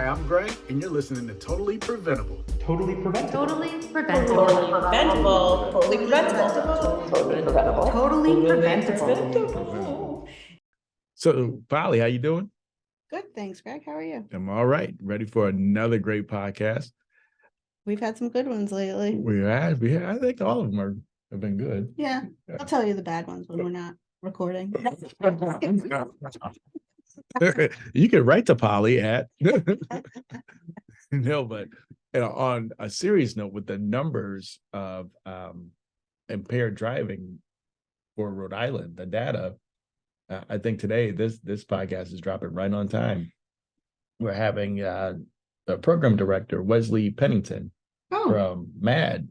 I'm Greg, and you're listening to Totally Preventable. Totally preventable. Totally preventable. Totally preventable. Totally preventable. So, Polly, how you doing? Good, thanks, Greg. How are you? I'm all right. Ready for another great podcast. We've had some good ones lately. We have. I think all of them have been good. Yeah, I'll tell you the bad ones when we're not recording. You can write to Polly at no, but on a serious note, with the numbers of impaired driving for Rhode Island, the data, I think today this podcast is dropping right on time. We're having the program director Wesley Pennington from MAD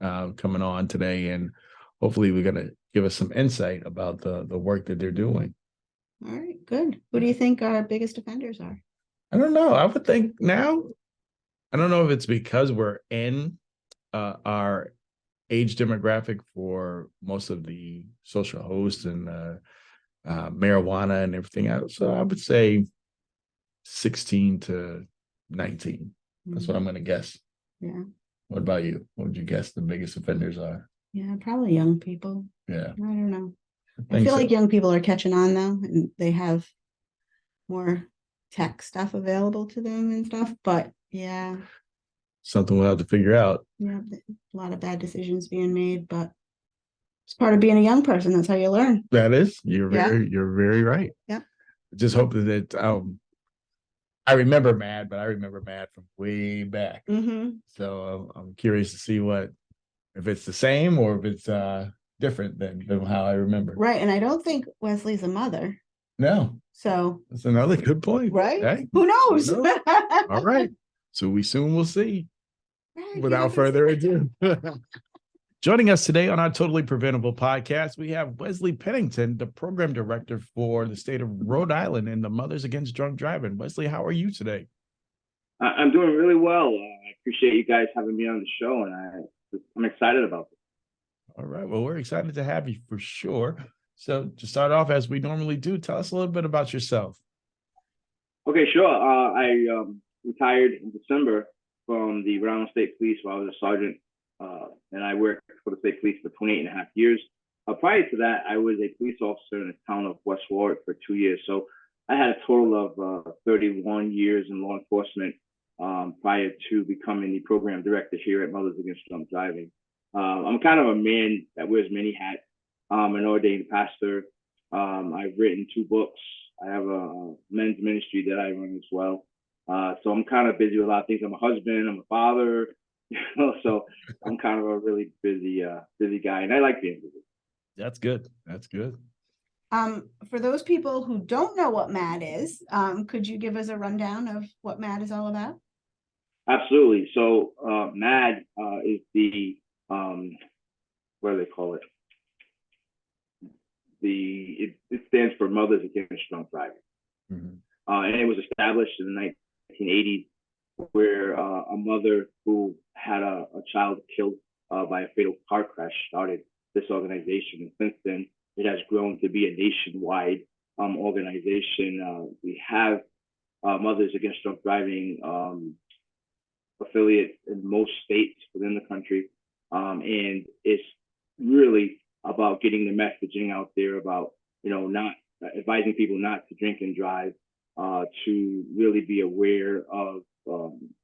coming on today, and hopefully we're going to give us some insight about the work that they're doing. All right, good. Who do you think our biggest offenders are? I don't know. I would think now, I don't know if it's because we're in our age demographic for most of the social hosts and marijuana and everything else. So I would say 16 to 19. That's what I'm going to guess. Yeah. What about you? What would you guess the biggest offenders are? Yeah, probably young people. Yeah. I don't know. I feel like young people are catching on though, and they have more tech stuff available to them and stuff. But yeah, something we'll have to figure out. Yeah, a lot of bad decisions being made, but it's part of being a young person. That's how you learn. That is, you're very right. Yeah. Just hope that I remember MAD, but I remember MAD from way back. Mm-hmm. So I'm curious to see if it's the same or if it's different than how I remember. Right, and I don't think Wesley's a mother. No. So that's another good point. Right? Hey, who knows? All right. So we soon will see. Without further ado. Joining us today on our Totally Preventable podcast, we have Wesley Pennington, the program director for the state of Rhode Island and the Mothers Against Drunk Driving. Wesley, how are you today? I'm doing really well. I appreciate you guys having me on the show, and I'm excited about this. All right. Well, we're excited to have you for sure. So to start off, as we normally do, tell us a little bit about yourself. Okay, sure. I retired in December from the Rhode Island State Police while I was a sergeant, and I worked for the state police for 28 and a half years. Prior to that, I was a police officer in the town of West Warwick for 2 years. So I had a total of 31 years in law enforcement prior to becoming the program director here at Mothers Against Drunk Driving. I'm kind of a man that wears many hats. I'm an ordained pastor. I've written 2 books. I have a men's ministry that I run as well. So I'm kind of busy with a lot of things. I'm a husband, I'm a father, so I'm kind of a really busy guy, and I like being busy. That's good. That's good. For those people who don't know what MAD is, could you give us a rundown of what MAD is all about? Absolutely. So MAD is the what do they call it? It stands for Mothers Against Drunk Driving. Mm-hmm. And it was established in the 1980s, where a mother who had a child killed by a fatal car crash started this organization. And since then, it has grown to be a nationwide organization. We have Mothers Against Drunk Driving affiliates in most states within the country. And it's really about getting the messaging out there about, not advising people not to drink and drive, to really be aware of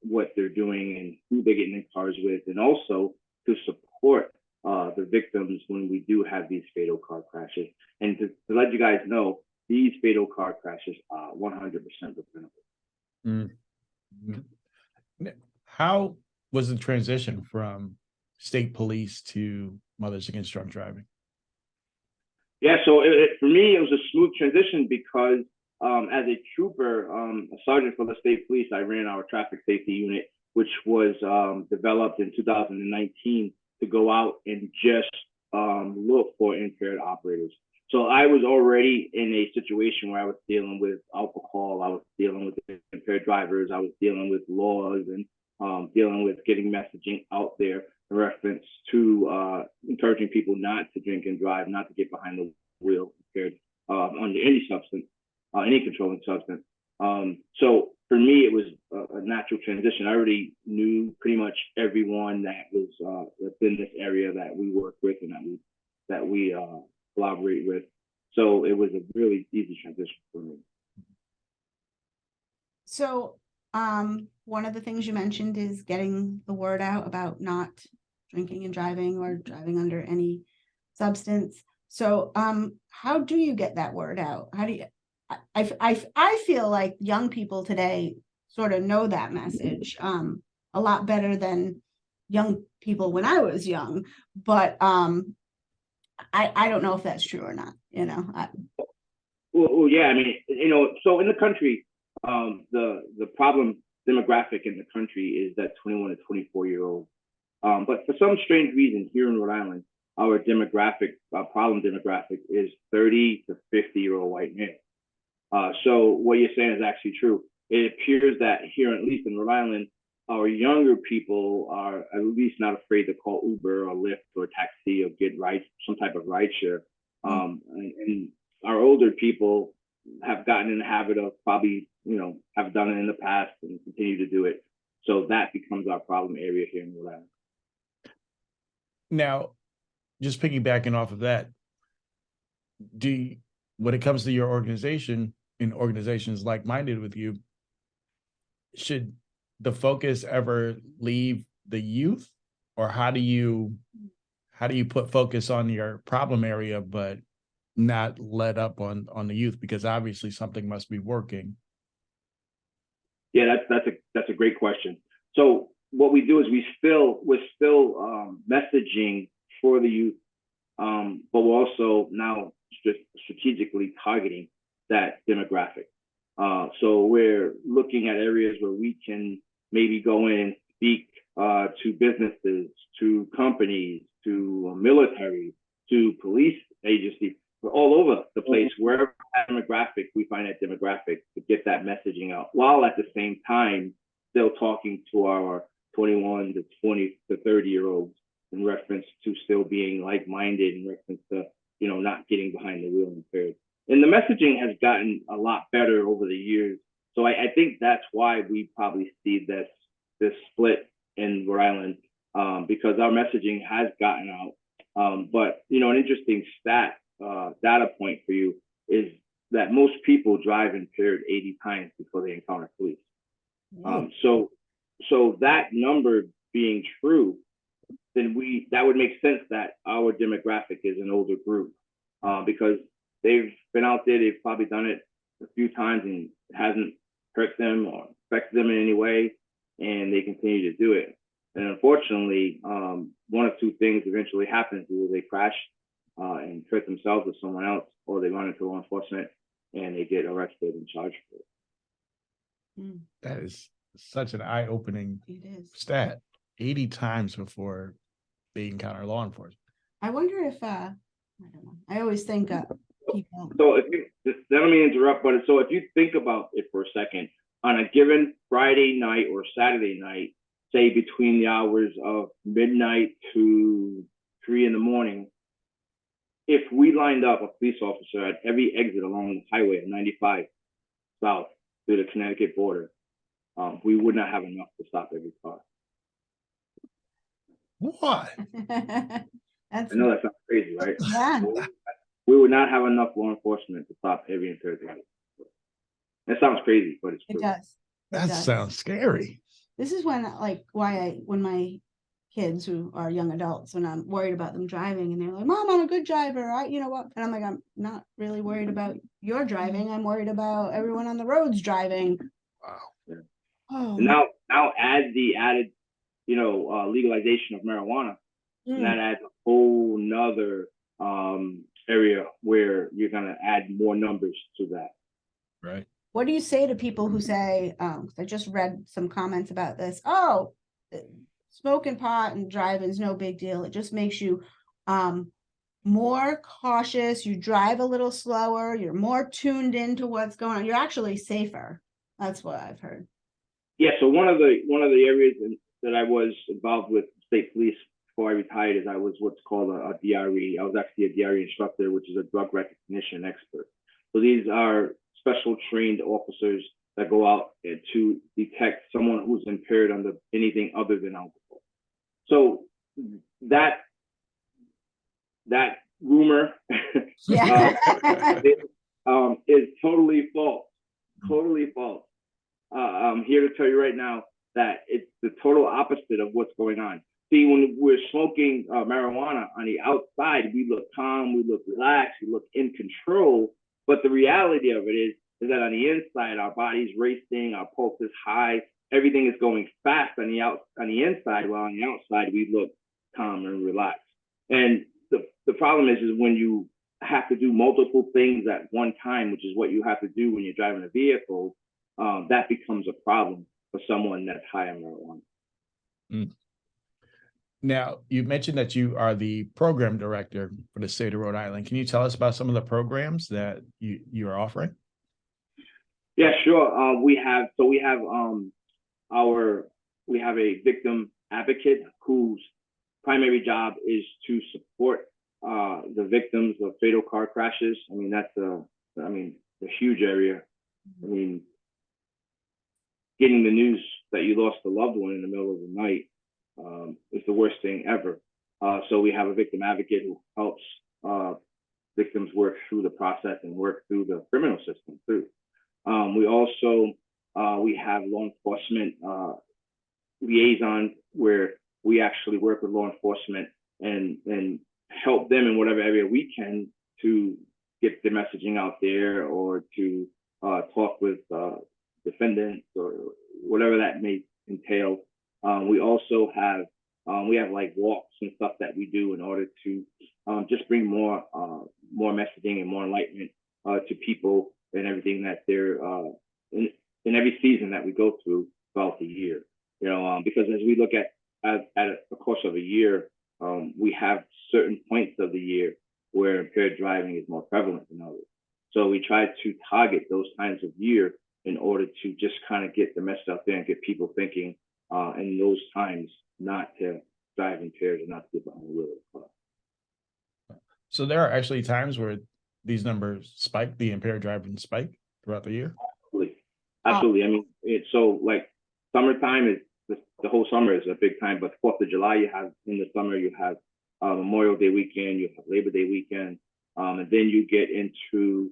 what they're doing and who they're getting in cars with, and also to support the victims when we do have these fatal car crashes. And to let you guys know, these fatal car crashes are 100% preventable. Mm-hmm. How was the transition from state police to Mothers Against Drunk Driving? Yeah, so for me, it was a smooth transition because as a trooper, a sergeant for the state police, I ran our traffic safety unit, which was developed in 2019 to go out and just look for impaired operators. So I was already in a situation where I was dealing with alcohol, I was dealing with impaired drivers, I was dealing with laws, and dealing with getting messaging out there in reference to encouraging people not to drink and drive, not to get behind the wheel impaired under any substance, any controlling substance. So for me, it was a natural transition. I already knew pretty much everyone that was within this area that we work with and that we collaborate with. So it was a really easy transition for me. So, one of the things you mentioned is getting the word out about not drinking and driving or driving under any substance. So, how do you get that word out? How do you, I feel like young people today sort of know that message, a lot better than young people when I was young, but, I don't know if that's true or not, you know. Well, yeah, I mean, so in the country, the problem demographic in the country is that 21 to 24-year-olds. But for some strange reason, here in Rhode Island, our demographic, problem demographic is 30 to 50-year-old white males. So what you're saying is actually true. It appears that here, at least in Rhode Island, our younger people are at least not afraid to call Uber or Lyft or taxi or get some type of rideshare. And our older people have gotten in the habit of probably, have done it in the past and continue to do it. So that becomes our problem area here in Rhode Island. Now, just piggybacking off of that, when it comes to your organization and organizations like-minded with you, should the focus ever leave the youth, or how do you put focus on your problem area but not let up on the youth, because obviously something must be working? Yeah, that's a great question. So what we do is we're still messaging for the youth, but we're also now strategically targeting that demographic. So we're looking at areas where we can maybe go in and speak to businesses, to companies, to military, to police agencies, all over the place, wherever that demographic, we find that demographic, to get that messaging out, while at the same time still talking to our 21 to 20 to 30-year-olds in reference to still being like-minded, in reference to, not getting behind the wheel impaired. And the messaging has gotten a lot better over the years. So I think that's why we probably see this split in Rhode Island, because our messaging has gotten out. But, an interesting data point for you is that most people drive impaired 80 times before they encounter police. So that number being true, then that would make sense that our demographic is an older group, because they've been out there, they've probably done it a few times and it hasn't hurt them or affected them in any way, and they continue to do it. And unfortunately, one of two things eventually happens: either they crash and hurt themselves or someone else, or they run into law enforcement and they get arrested and charged for it. That is such an eye-opening stat. 80 times before they encounter law enforcement. I wonder if I don't know. I always think people. So if you, let me interrupt, but so if you think about it for a second, on a given Friday night or Saturday night, say between the hours of midnight to 3 a.m, if we lined up a police officer at every exit along the highway at 95 south through the Connecticut border, we would not have enough to stop every car. What? I know that sounds crazy, right? Yeah. We would not have enough law enforcement to stop every impaired driver. That sounds crazy, but it's true. It does. That sounds scary. This is when, when my kids who are young adults, when I'm worried about them driving and they're like, "Mom, I'm a good driver. You know what?" And I'm like, "I'm not really worried about your driving. I'm worried about everyone on the roads driving." Wow. Yeah. Oh. And now add the added, legalization of marijuana, and that adds a whole nother area where you're gonna add more numbers to that. Right. What do you say to people who say, I just read some comments about this, "Oh, smoking pot and driving is no big deal. It just makes you more cautious. You drive a little slower. You're more tuned into what's going on. You're actually safer." That's what I've heard. Yeah. So one of the areas that I was involved with state police before I retired is I was what's called a DRE. I was actually a DRE instructor, which is a drug recognition expert. So these are special trained officers that go out to detect someone who's impaired under anything other than alcohol. So that rumor Yeah. is totally false. Totally false. I'm here to tell you right now that it's the total opposite of what's going on. See, when we're smoking marijuana on the outside, we look calm, we look relaxed, we look in control. But the reality of it is that on the inside, our body's racing, our pulse is high, everything is going fast on the inside, while on the outside we look calm and relaxed. And the problem is when you have to do multiple things at one time, which is what you have to do when you're driving a vehicle, that becomes a problem for someone that's high on marijuana. Mm. Now, you mentioned that you are the program director for the state of Rhode Island. Can you tell us about some of the programs that you are offering? Yeah, sure. We have a victim advocate whose primary job is to support the victims of fatal car crashes. I mean, that's a huge area. I mean, getting the news that you lost a loved one in the middle of the night is the worst thing ever. So we have a victim advocate who helps victims work through the process and work through the criminal system too. We also we have law enforcement liaisons where we actually work with law enforcement and help them in whatever area we can to get the messaging out there, or to talk with defendants or whatever that may entail. We also have like walks and stuff that we do in order to just bring more messaging and more enlightenment to people and everything that they're in every season that we go through throughout the year. You know, because as we look at the course of a year, we have certain points of the year where impaired driving is more prevalent than others. So we try to target those times of year in order to just kind of get the message out there and get people thinking in those times not to drive impaired and not to get behind the wheel of the car. So there are actually times where these numbers spike, the impaired driving spike throughout the year? Absolutely. I mean, it's so like summertime is the whole summer is a big time, but 4th of July, you have in the summer, you have Memorial Day weekend, you have Labor Day weekend, and then you get into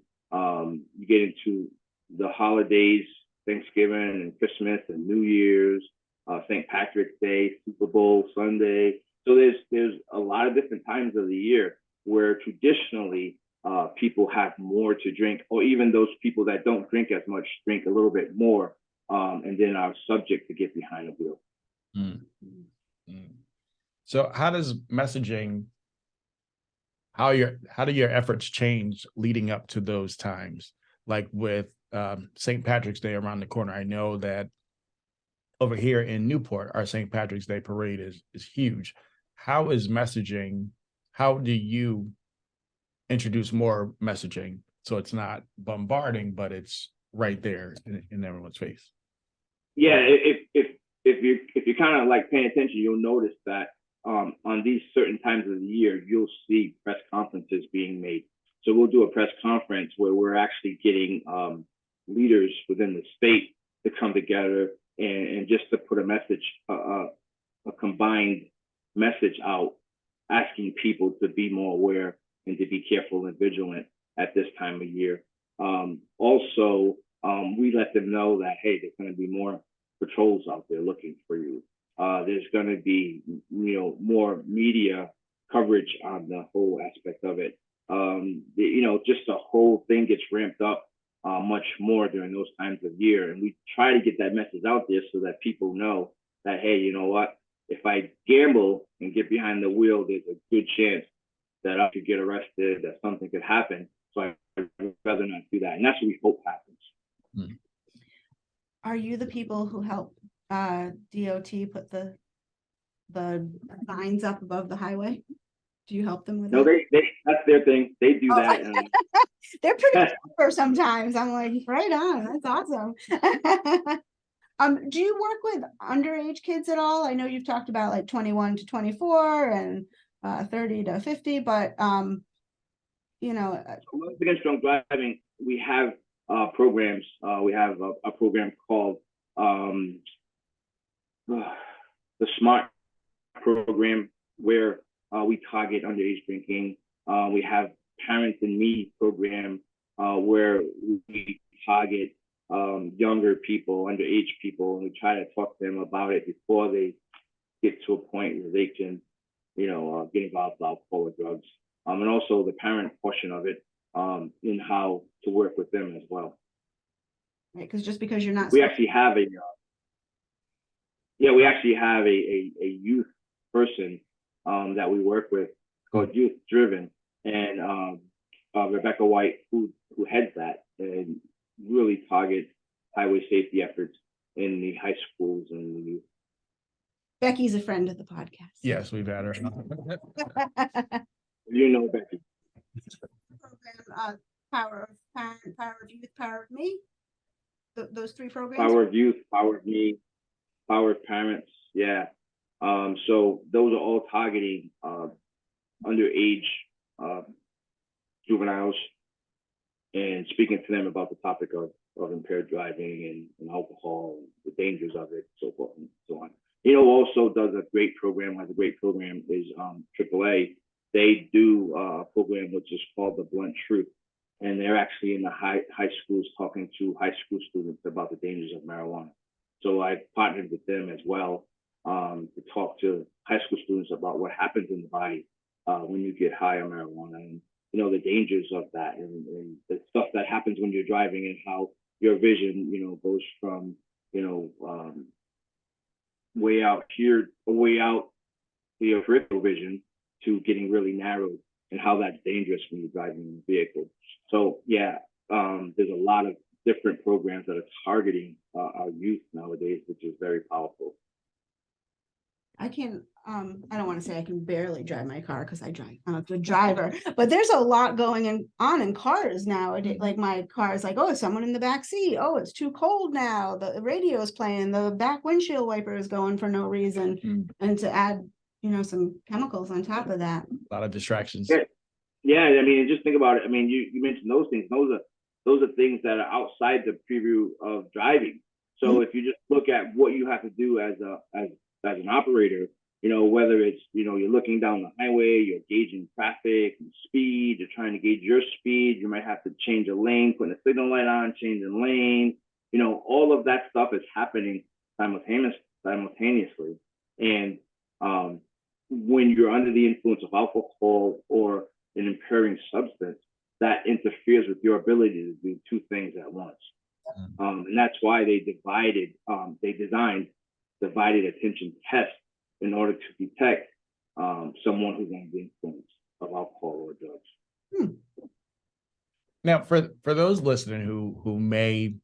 the holidays, Thanksgiving and Christmas and New Year's, St. Patrick's Day, Super Bowl Sunday. So there's a lot of different times of the year where traditionally people have more to drink, or even those people that don't drink as much drink a little bit more, and then are subject to get behind the wheel. Mm. Mm. So how does messaging, how do your efforts change leading up to those times? Like with St. Patrick's Day around the corner, I know that over here in Newport, our St. Patrick's Day parade is huge. How is messaging? How do you introduce more messaging so it's not bombarding, but it's right there in everyone's face? Yeah, if you're kind of like paying attention, you'll notice that on these certain times of the year, you'll see press conferences being made. So we'll do a press conference where we're actually getting leaders within the state to come together and just to put a message, a combined message out, asking people to be more aware and to be careful and vigilant at this time of year. Also, we let them know that, hey, there's going to be more patrols out there looking for you. There's going to be, more media coverage on the whole aspect of it. Just the whole thing gets ramped up much more during those times of year. And we try to get that message out there so that people know that, hey, you know what? If I gamble and get behind the wheel, there's a good chance that I could get arrested, that something could happen. So I'd rather not do that. And that's what we hope happens. Mm. Are you the people who help DOT put the signs up above the highway? Do you help them with No, that? they that's their thing. They do that. And they're pretty clever sometimes. I'm like, right on, that's awesome. Do you work with underage kids at all? I know you've talked about like 21 to 24 and 30 to 50, but Against drunk driving, we have programs. We have a program called the SMART program, where we target underage drinking. We have Parents and Me program, where we target younger people, underage people, and we try to talk to them about it before they get to a point where they can, get involved with alcohol or drugs. And also the parent portion of it, in how to work with them as well. Right, because just because you're not. We actually have a youth person that we work with called Youth Driven, and Rebecca White, who heads that, and really targets highway safety efforts in the high schools and the youth. Becky's a friend of the podcast. Yes, we've had her. You know Becky. Program, Power of Parent, Power of Youth, Power of Me. Those three programs. Power of Youth, Power of Me, Power of Parents. Yeah. So those are all targeting underage juveniles and speaking to them about the topic of impaired driving and alcohol, the dangers of it, so forth and so on. Also does a great program, has a great program, is AAA. They do a program which is called The Blunt Truth. And they're actually in the high schools talking to high school students about the dangers of marijuana. So I partnered with them as well to talk to high school students about what happens in the body when you get high on marijuana, and the dangers of that, and the stuff that happens when you're driving, and how your vision goes from way out here, way out to your peripheral vision to getting really narrowed, and how that's dangerous when you're driving in a vehicle. So yeah, there's a lot of different programs that are targeting our youth nowadays, which is very powerful. I don't want to say I can barely drive my car because I'm a good driver, but there's a lot going on in cars nowadays. Like my car is like, oh, someone in the back seat. Oh, it's too cold now. The radio is playing. The back windshield wiper is going for no reason. And to add, some chemicals on top of that. A lot of distractions. Yeah. I mean, just think about it. I mean, you mentioned those things. Those are things that are outside the preview of driving. So if you just look at what you have to do as an operator, whether it's, you're looking down the highway, you're gauging traffic and speed, you're trying to gauge your speed, you might have to change a lane, putting a signal light on, changing lane, all of that stuff is happening simultaneously. And when you're under the influence of alcohol or an impairing substance, that interferes with your ability to do two things at once. And that's why they designed divided attention tests in order to detect someone who's under the influence of alcohol or drugs. Now, for those listening who may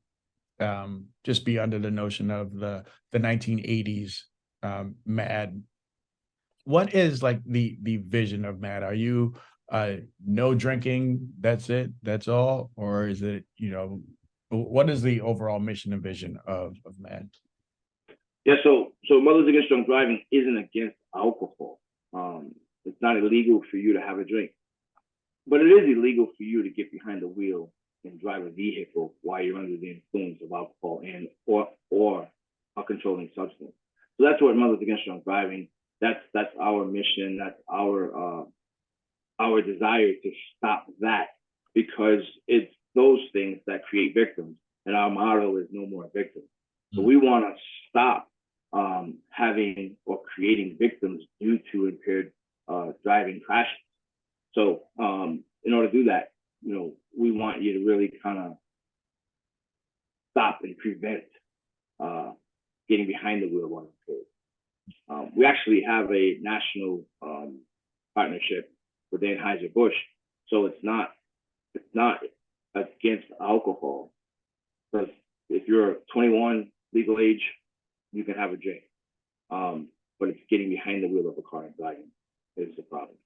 just be under the notion of the 1980s MAD, what is like the vision of MAD? Are you no drinking, that's it, that's all, or is it, what is the overall mission and vision of MAD? Yeah, so Mothers Against Drunk Driving isn't against alcohol. It's not illegal for you to have a drink, but it is illegal for you to get behind the wheel and drive a vehicle while you're under the influence of alcohol and or a controlling substance. So that's what Mothers Against Drunk Driving. That's our mission. That's our desire to stop that, because it's those things that create victims, and our motto is no more victims. So we want to stop having or creating victims due to impaired driving crashes. So in order to do that, we want you to really kind of stop and prevent getting behind the wheel while impaired. We actually have a national partnership with Anheuser-Busch, so it's not against alcohol, because if you're 21 legal age, you can have a drink. But it's getting behind the wheel of a car and driving is the problem.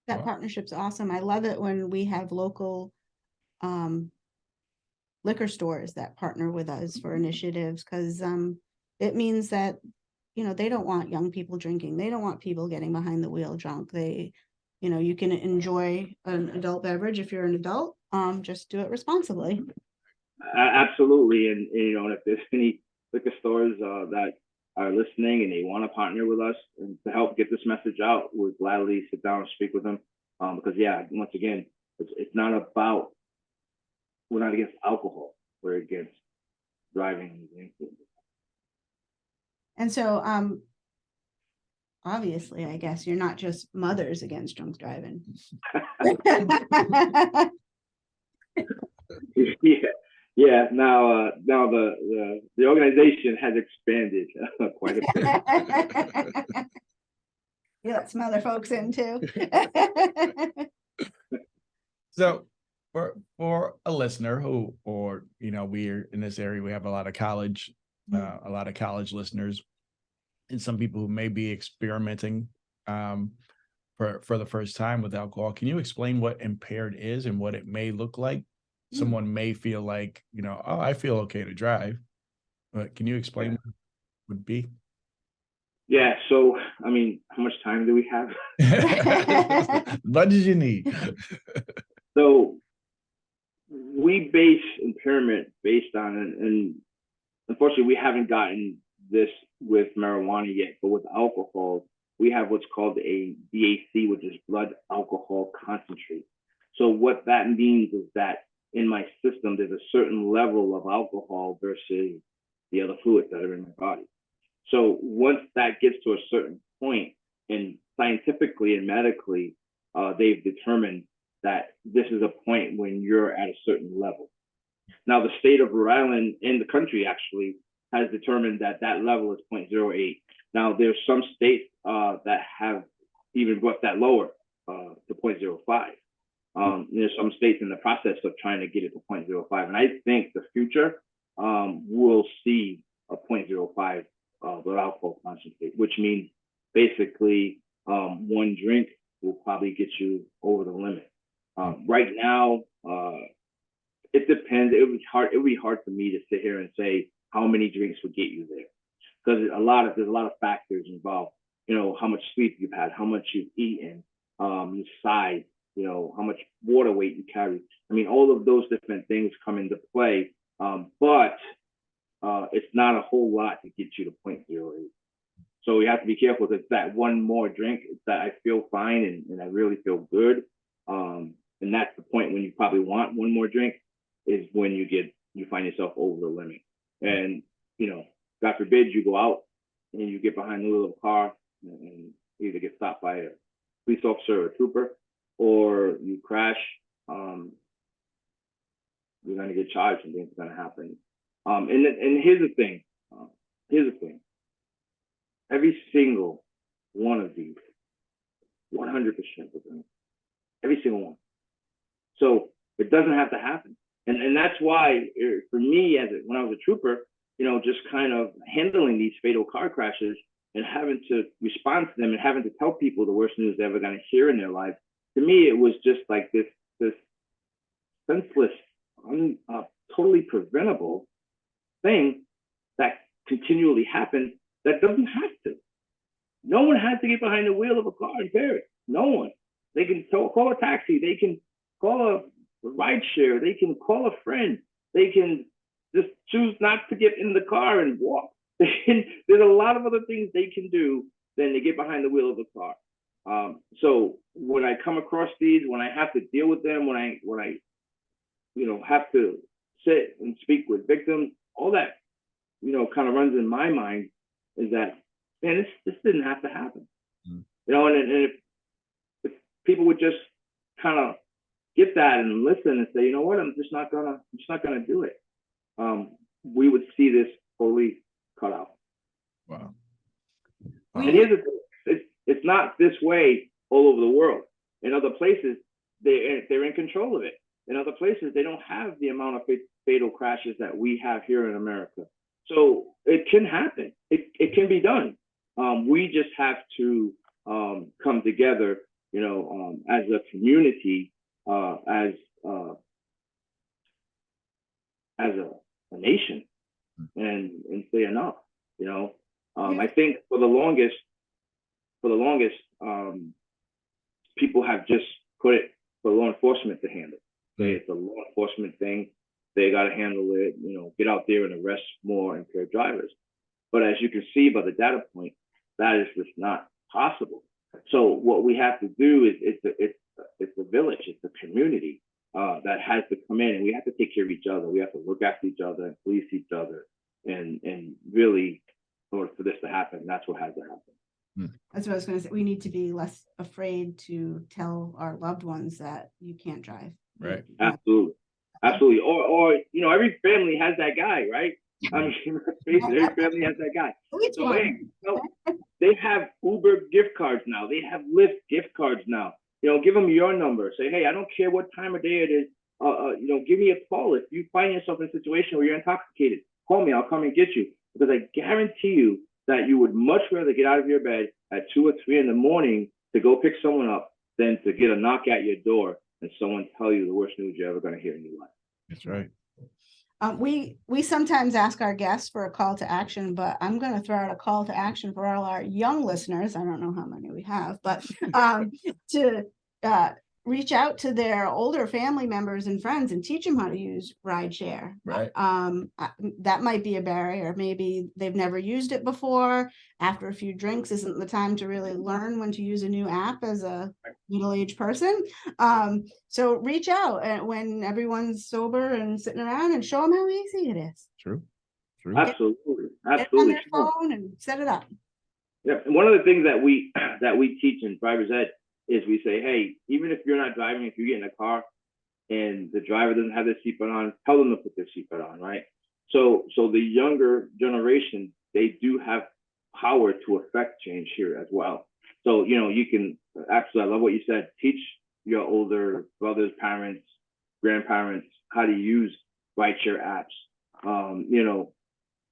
That partnership's awesome. I love it when we have local liquor stores that partner with us for initiatives, because it means that they don't want young people drinking. They don't want people getting behind the wheel drunk. You can enjoy an adult beverage if you're an adult. Just do it responsibly. Absolutely, and you know, and if there's any liquor stores that are listening and they want to partner with us and to help get this message out, we'll gladly sit down and speak with them. Because yeah, once again, it's not about, we're not against alcohol, we're against driving. And so, obviously, I guess you're not just mothers against drunk driving. Yeah. Now the organization has expanded quite a bit. You let some other folks in too. So for a listener who, or you know, we're in this area, we have a lot of college listeners, and some people who may be experimenting for the first time with alcohol. Can you explain what impaired is and what it may look like? Someone may feel like, you know, oh, I feel okay to drive, but can you explain what it would be? Yeah, so I mean, how much time do we have? Much as you need. So we base impairment based on, and unfortunately we haven't gotten this with marijuana yet, but with alcohol, we have what's called a BAC, which is blood alcohol concentrate. So what that means is that in my system, there's a certain level of alcohol versus the other fluids that are in my body. So once that gets to a certain point, and scientifically and medically, they've determined that this is a point when you're at a certain level. Now, the state of Rhode Island in the country actually has determined that that level is 0.08. Now, there's some states that have even brought that lower to 0.05. There's some states in the process of trying to get it to 0.05. And I think the future will see a 0.05 blood alcohol concentrate, which means basically one drink will probably get you over the limit. Right now, it depends. It would be hard for me to sit here and say how many drinks would get you there, because there's a lot of factors involved. You know, how much sleep you've had, how much you've eaten, your size, you know, how much water weight you carry. I mean, all of those different things come into play. But it's not a whole lot to get you to 0.08. So we have to be careful. It's that one more drink, it's that I feel fine and I really feel good. And that's the point when you probably want one more drink, is when you find yourself over the limit. And, you know, God forbid you go out and you get behind the wheel of a car and either get stopped by a police officer or a trooper, or you crash, you're going to get charged and things are going to happen. And here's the thing. Every single one of these, 100% of them, every single one. So it doesn't have to happen. And that's why, for me, when I was a trooper, you know, just kind of handling these fatal car crashes and having to respond to them and having to tell people the worst news they're ever going to hear in their life, to me, it was just like this senseless, totally preventable thing that continually happens that doesn't have to. No one has to get behind the wheel of a car and bear it. No one. They can call a taxi. They can call a ride share. They can call a friend. They can just choose not to get in the car and walk. There's a lot of other things they can do than to get behind the wheel of the car. So when I come across these, when I have to deal with them, when I you know, have to sit and speak with victims, all that, you know, kind of runs in my mind is that, man, this didn't have to happen. You know, and if people would just kind of get that and listen and say, you know what, I'm just not gonna do it, we would see this totally cut out. Wow. And here's the thing, it's not this way all over the world. In other places, they're in control of it. In other places, they don't have the amount of fatal crashes that we have here in America. So it can happen. It can be done. We just have to come together, you know, as a community, as a nation, and say enough. You know, I think for the longest, people have just put it for law enforcement to handle. It's a law enforcement thing. they got to handle it, get out there and arrest more impaired drivers. But as you can see by the data point, that is just not possible. So what we have to do is it's the village, it's the community that has to come in, and we have to take care of each other. We have to look after each other and police each other, and really, in order for this to happen, that's what has to happen. That's what I was going to say. We need to be less afraid to tell our loved ones that you can't drive. Right. Absolutely. Absolutely. Or every family has that guy, right? I mean, every family has that guy. Which So, one? hey, they have Uber gift cards now. They have Lyft gift cards now. Give them your number. Say, hey, I don't care what time of day it is. Give me a call if you find yourself in a situation where you're intoxicated. Call me. I'll come and get you. Because I guarantee you that you would much rather get out of your bed at 2 or 3 in the morning to go pick someone up than to get a knock at your door and someone tell you the worst news you're ever going to hear in your life. That's right. We sometimes ask our guests for a call to action, but I'm going to throw out a call to action for all our young listeners. I don't know how many we have, but to reach out to their older family members and friends and teach them how to use rideshare. Right. That might be a barrier. Maybe they've never used it before. After a few drinks isn't the time to really learn when to use a new app as a middle-aged person. So reach out when everyone's sober and sitting around and show them how easy it is. True. Absolutely. Get it on their phone and set it up. Yeah, and one of the things that we teach in driver's ed is we say, hey, even if you're not driving, if you get in a car and the driver doesn't have their seatbelt on, tell them to put their seatbelt on, right? So the younger generation, they do have power to affect change here as well. So, you can absolutely, I love what you said, teach your older brothers, parents, grandparents how to use rideshare apps.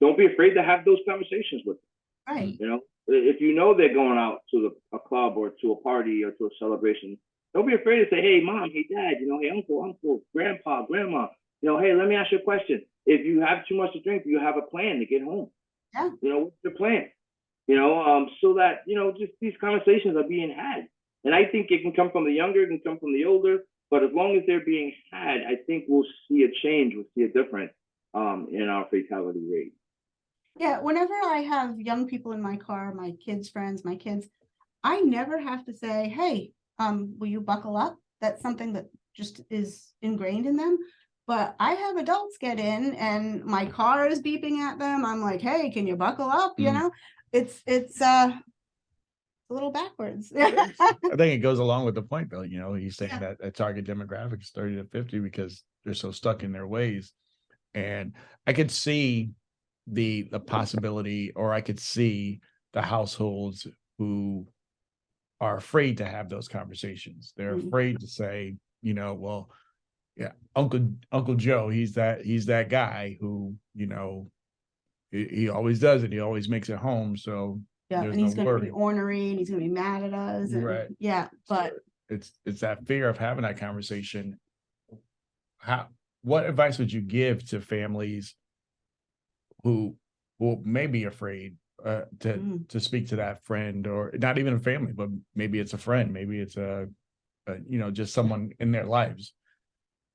Don't be afraid to have those conversations with them. Right. If they're going out to a club or to a party or to a celebration, don't be afraid to say, hey, mom, hey, dad, hey, uncle, grandpa, grandma, hey, let me ask you a question. If you have too much to drink, do you have a plan to get home? Yeah. What's your plan? So that, just these conversations are being had. And I think it can come from the younger, it can come from the older, but as long as they're being had, I think we'll see a change, we'll see a difference in our fatality rate. Yeah, whenever I have young people in my car, my kids' friends, my kids, I never have to say, hey, will you buckle up? That's something that just is ingrained in them. But I have adults get in and my car is beeping at them. I'm like, hey, can you buckle up? It's a little backwards. I think it goes along with the point, though. He's saying that a target demographic is 30 to 50 because they're so stuck in their ways. And I could see the possibility, or I could see the households who are afraid to have those conversations. They're afraid to say, well, yeah, Uncle Joe, he's that guy who, he always does it. He always makes it home. So yeah, there's and he's no going to be worry. ornery and he's going to be mad at us. And, Right. Yeah, but it's that fear of having that conversation. What advice would you give to families who may be afraid to speak to that friend, or not even a family, but maybe it's a friend, maybe it's a just someone in their lives,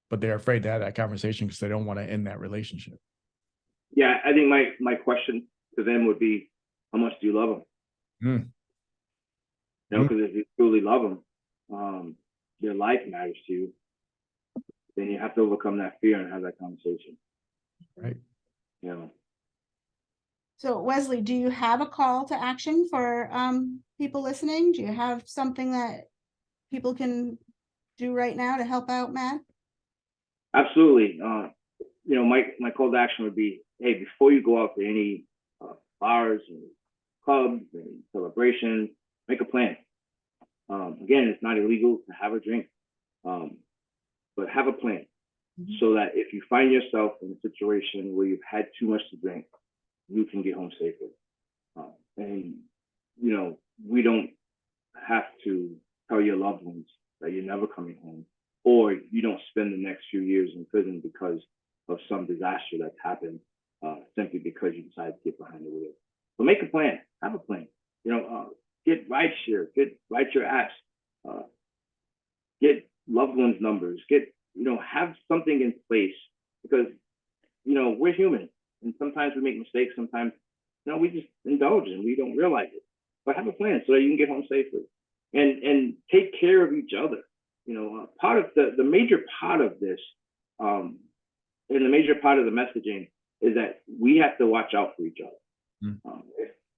but they're afraid to have that conversation because they don't want to end that relationship? Yeah, I think my question to them would be, how much do you love them? Because if you truly love them, their life matters to you, then you have to overcome that fear and have that conversation. Right. So Wesley, do you have a call to action for people listening? Do you have something that people can do right now to help out Matt? Absolutely. My call to action would be, hey, before you go out to any bars and clubs and celebrations, make a plan. Again, it's not illegal to have a drink, but have a plan so that if you find yourself in a situation where you've had too much to drink, you can get home safely. And we don't have to tell your loved ones that you're never coming home, or you don't spend the next few years in prison because of some disaster that's happened, simply because you decided to get behind the wheel. So make a plan, have a plan. Get rideshare apps, get loved ones' numbers, have something in place because, we're human, and sometimes we make mistakes. Sometimes, we just indulge and we don't realize it. But have a plan so that you can get home safely, and take care of each other. Part of the major part of this, and the major part of the messaging is that we have to watch out for each other.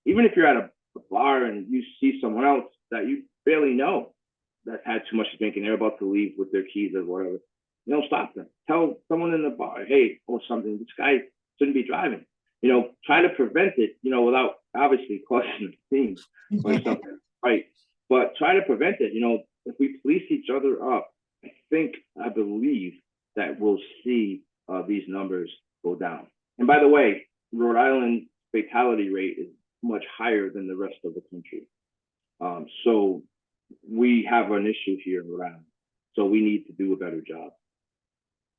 Even if you're at a bar and you see someone else that you barely know that had too much drinking, they're about to leave with their keys or whatever, stop them. Tell someone in the bar, hey, or something, this guy shouldn't be driving. Try to prevent it, without obviously causing a scene or something, right? But try to prevent it. If we police each other up, I believe that we'll see these numbers go down. And by the way, Rhode Island fatality rate is much higher than the rest of the country. So we have an issue here in Rhode Island. So we need to do a better job.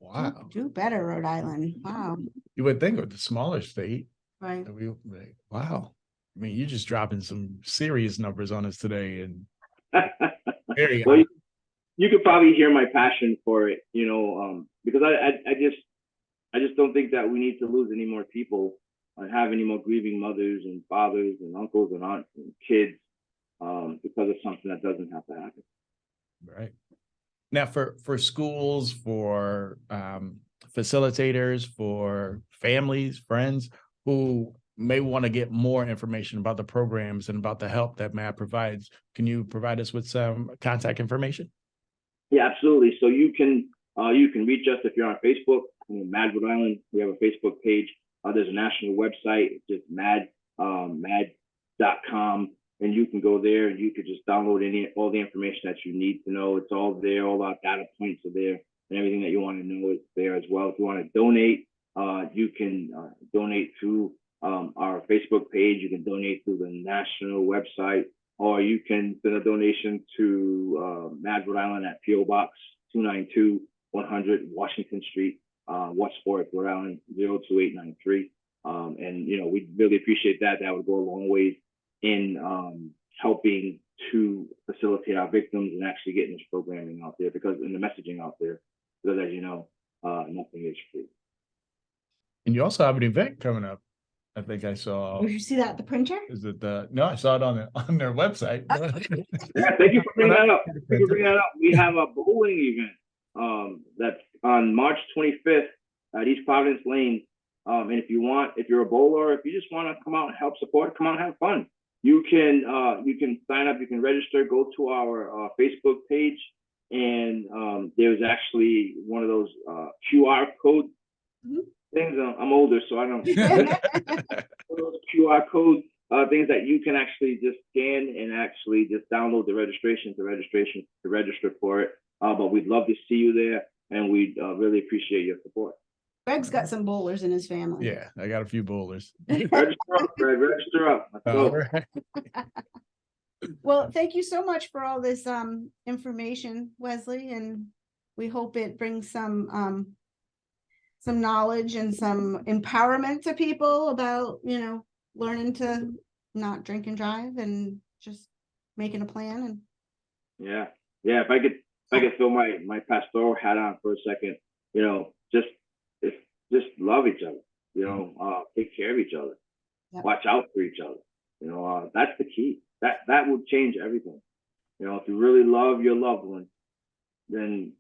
Wow. Do better, Rhode Island. Wow. You would think with the smaller state, Right. that wow. I mean, you're just dropping some serious numbers on us today, and very well, you could probably hear my passion for it, because I just don't think that we need to lose any more people and have any more grieving mothers and fathers and uncles and aunts and kids because of something that doesn't have to happen. Right. Now, for schools, for facilitators, for families, friends who may want to get more information about the programs and about the help that MAD provides, can you provide us with some contact information? Yeah, absolutely. So you can reach us if you're on Facebook. MAD Rhode Island. We have a Facebook page. There's a national website. It's just mad.com, and you can go there and you could just download all the information that you need to know. It's all there. All our data points are there, and everything that you want to know is there as well. If you want to donate, you can donate through our Facebook page. You can donate through the national website, or you can send a donation to MAD Rhode Island at P.O. Box 292 100 Washington Street, Westport, Rhode Island 02893. And we'd really appreciate that. That would go a long way in helping to facilitate our victims and actually getting this programming out there, because in the messaging out there, because as you know, nothing is free. And you also have an event coming up. I think I saw. Did you see that at the printer? Is it no? I saw it on their website. Yeah, thank you for bringing that up. We have a bowling event that's on March 25th at East Providence Lane. And if you're a bowler, if you just want to come out and help support, come out and have fun. You can sign up. You can register. Go to our Facebook page, and there's actually one of those QR code things. I'm older, so I don't. Those QR code things that you can actually just scan and actually just download the registration to register for it. But we'd love to see you there, and we'd really appreciate your support. Greg's got some bowlers in his family. Yeah, I got a few bowlers. Register up, Greg. Register up. Let's go. Right. Well, thank you so much for all this information, Wesley, and we hope it brings some knowledge and some empowerment to people about, learning to not drink and drive and just making a plan. And yeah. If I could throw my pastoral hat on for a second, just love each other, take care of each other, watch out for each other. That's the key. That will change everything. If you really love your loved one, then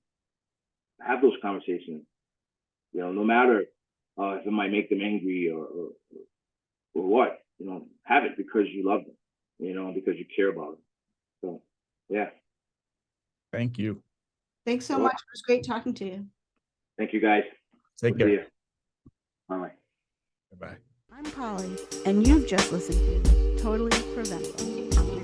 have those conversations. No matter if it might make them angry or what, have it because you love them, because you care about them. So, yeah. Thank you. thanks so much. It was great talking to you. Thank you, guys. Take care. Bye. Bye. I'm Polly, and you've just listened to Totally Preventable.